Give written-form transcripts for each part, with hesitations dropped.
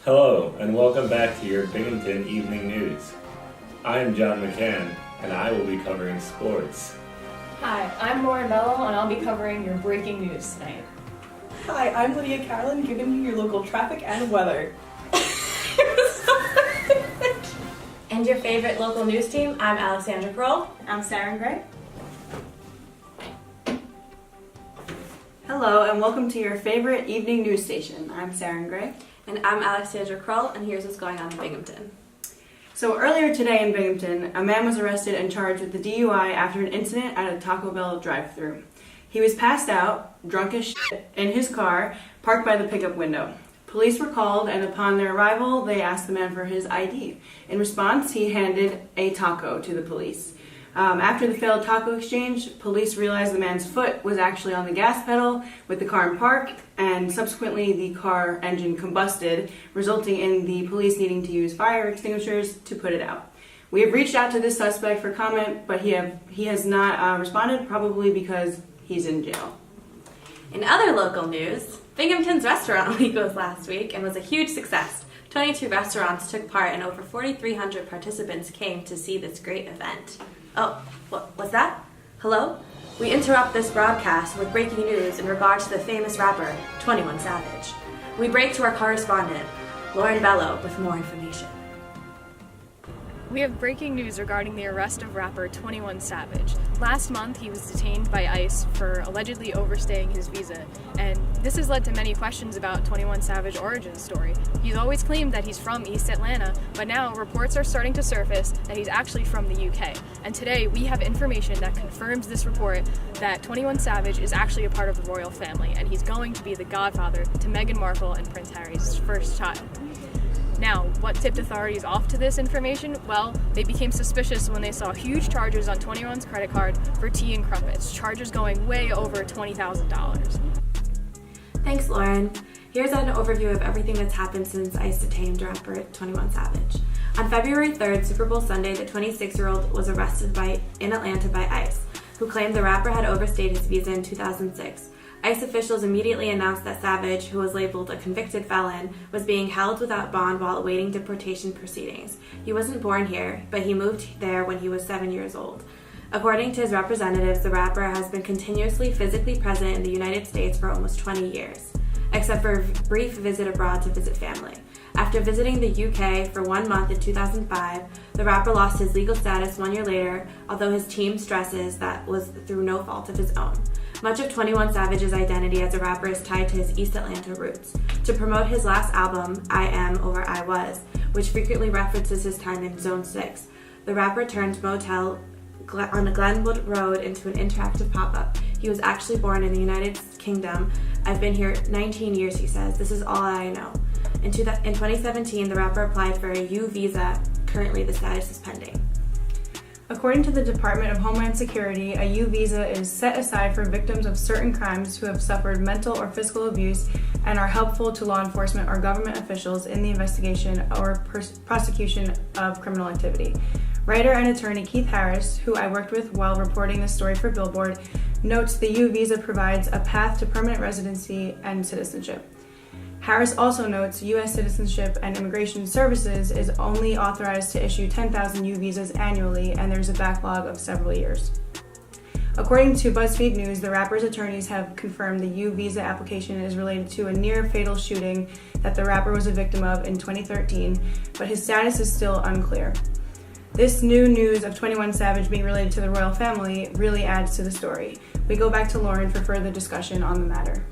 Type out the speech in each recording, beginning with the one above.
Hello, and welcome back to your Binghamton Evening News. I'm John McCann, and I will be covering sports. Hi, I'm Lauren Bello, and I'll be covering your breaking news tonight. Hi, I'm Lydia Carlin, giving you your local traffic and weather. And your favorite local news team, I'm Alexandra Kroll. I'm Sarah Gray. Hello, and welcome to your favorite evening news station. I'm Sarah Gray. And I'm Alexandra Kroll, and here's what's going on in Binghamton. So earlier today in Binghamton, a man was arrested and charged with the DUI after an incident at a Taco Bell drive-thru. He was passed out, drunk as shit, in his car, parked by the pickup window. Police were called, and upon their arrival, they asked the man for his ID. In response, he handed a taco to the police. After the failed taco exchange, police realized the man's foot was actually on the gas pedal with the car in park, and subsequently the car engine combusted, resulting in the police needing to use fire extinguishers to put it out. We have reached out to this suspect for comment, but he has not responded, probably because he's in jail. In other local news, Binghamton's Restaurant Week was last week and was a huge success. 22 restaurants took part and over 4,300 participants came to see this great event. Oh, what's that? Hello? We interrupt this broadcast with breaking news in regard to the famous rapper, 21 Savage. We break to our correspondent, Lauren Bello, with more information. We have breaking news regarding the arrest of rapper 21 Savage. Last month, he was detained by ICE for allegedly overstaying his visa, and this has led to many questions about 21 Savage's origin story. He's always claimed that he's from East Atlanta, but now reports are starting to surface that he's actually from the UK. And today, we have information that confirms this report that 21 Savage is actually a part of the royal family, and he's going to be the godfather to Meghan Markle and Prince Harry's first child. Now, what tipped authorities off to this information? Well, they became suspicious when they saw huge charges on 21's credit card for tea and crumpets, charges going way over $20,000. Thanks, Lauren. Here's an overview of everything that's happened since ICE detained rapper 21 Savage. On February 3rd, Super Bowl Sunday, the 26-year-old was arrested in Atlanta by ICE, who claimed the rapper had overstayed his visa in 2006. ICE officials immediately announced that Savage, who was labeled a convicted felon, was being held without bond while awaiting deportation proceedings. He wasn't born here, but he moved there when he was 7 years old. According to his representatives, the rapper has been continuously physically present in the United States for almost 20 years, except for a brief visit abroad to visit family. After visiting the UK for 1 month in 2005, the rapper lost his legal status 1 year later, although his team stresses that was through no fault of his own. Much of 21 Savage's identity as a rapper is tied to his East Atlanta roots. To promote his last album, I Am Over I Was, which frequently references his time in Zone 6, the rapper turned motel on Glenwood Road into an interactive pop-up. He was actually born in the United Kingdom. I've been here 19 years, he says. This is all I know. In 2017, the rapper applied for a U visa. Currently, the status is pending. According to the Department of Homeland Security, a U visa is set aside for victims of certain crimes who have suffered mental or physical abuse and are helpful to law enforcement or government officials in the investigation or prosecution of criminal activity. Writer and attorney Keith Harris, who I worked with while reporting this story for Billboard, notes the U visa provides a path to permanent residency and citizenship. Harris also notes U.S. Citizenship and Immigration Services is only authorized to issue 10,000 U visas annually, and there's a backlog of several years. According to BuzzFeed News, the rapper's attorneys have confirmed the U visa application is related to a near-fatal shooting that the rapper was a victim of in 2013, but his status is still unclear. This new news of 21 Savage being related to the royal family really adds to the story. We go back to Lauren for further discussion on the matter.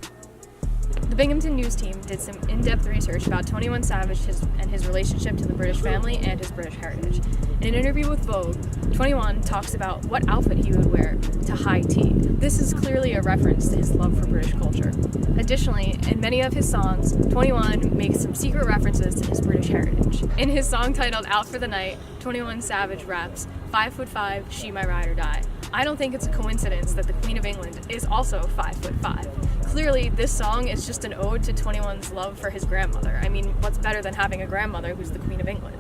The Binghamton News team did some in-depth research about 21 Savage and his relationship to the British family and his British heritage. In an interview with Vogue, 21 talks about what outfit he would wear to high tea. This is clearly a reference to his love for British culture. Additionally, in many of his songs, 21 makes some secret references to his British heritage. In his song titled Out for the Night, 21 Savage raps, 5'5", she my ride or die. I don't think it's a coincidence that the Queen of England is also 5'5". Clearly, this song is just an ode to 21's love for his grandmother. I mean, what's better than having a grandmother who's the Queen of England?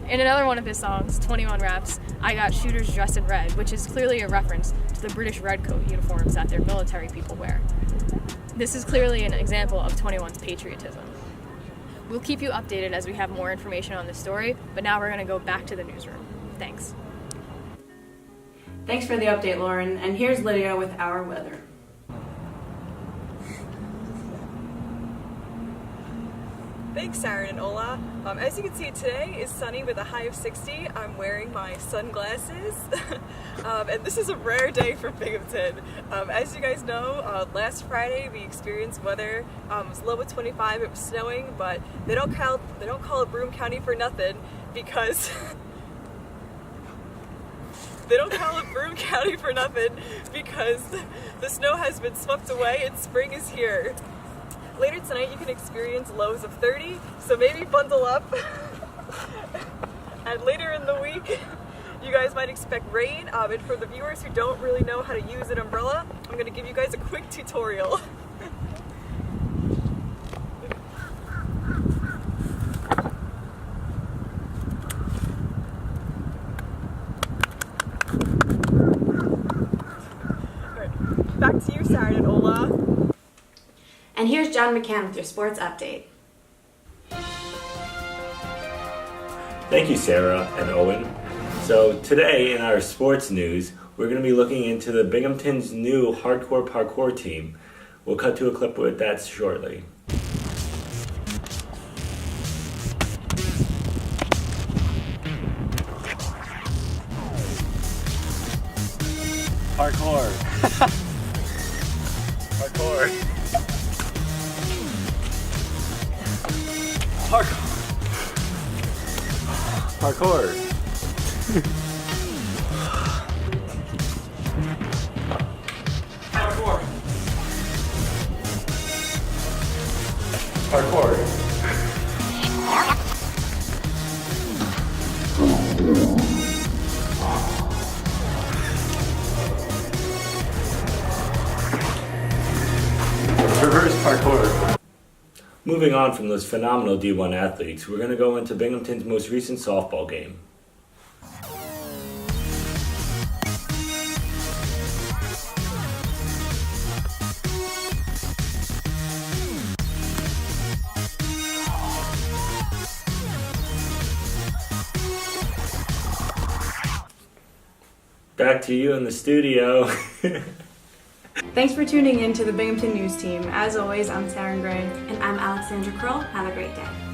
In another one of his songs, 21 raps, I got shooters dressed in red, which is clearly a reference to the British redcoat uniforms that their military people wear. This is clearly an example of 21's patriotism. We'll keep you updated as we have more information on this story, but now we're going to go back to the newsroom. Thanks. Thanks for the update, Lauren. And here's Lydia with our weather. Thanks, Sarah and Ola. As you can see, today is sunny with a high of 60. I'm wearing my sunglasses, and this is a rare day for Binghamton. As you guys know, last Friday we experienced weather. It was low at 25. It was snowing, but they don't call it Broome County for nothing because they don't call it Broome County for nothing because the snow has been swept away and spring is here. Later tonight you can experience lows of 30, so maybe bundle up. And later in the week, you guys might expect rain. And for the viewers who don't really know how to use an umbrella, I'm going to give you guys a quick tutorial. Alright, back to you, Sarah and Ola. And here's John McCann with your sports update. Thank you, Sarah and Owen. So today in our sports news, we're going to be looking into the Binghamton's new hardcore parkour team. We'll cut to a clip with that shortly. Parkour. Parkour. Parkour. Parkour. Parkour. Reverse parkour. Moving on from those phenomenal D1 athletes, we're going to go into Binghamton's most recent softball game. Back to you in the studio. Thanks for tuning in to the Binghamton News Team. As always, I'm Taryn Gray. And I'm Alexandra Kroll. Have a great day.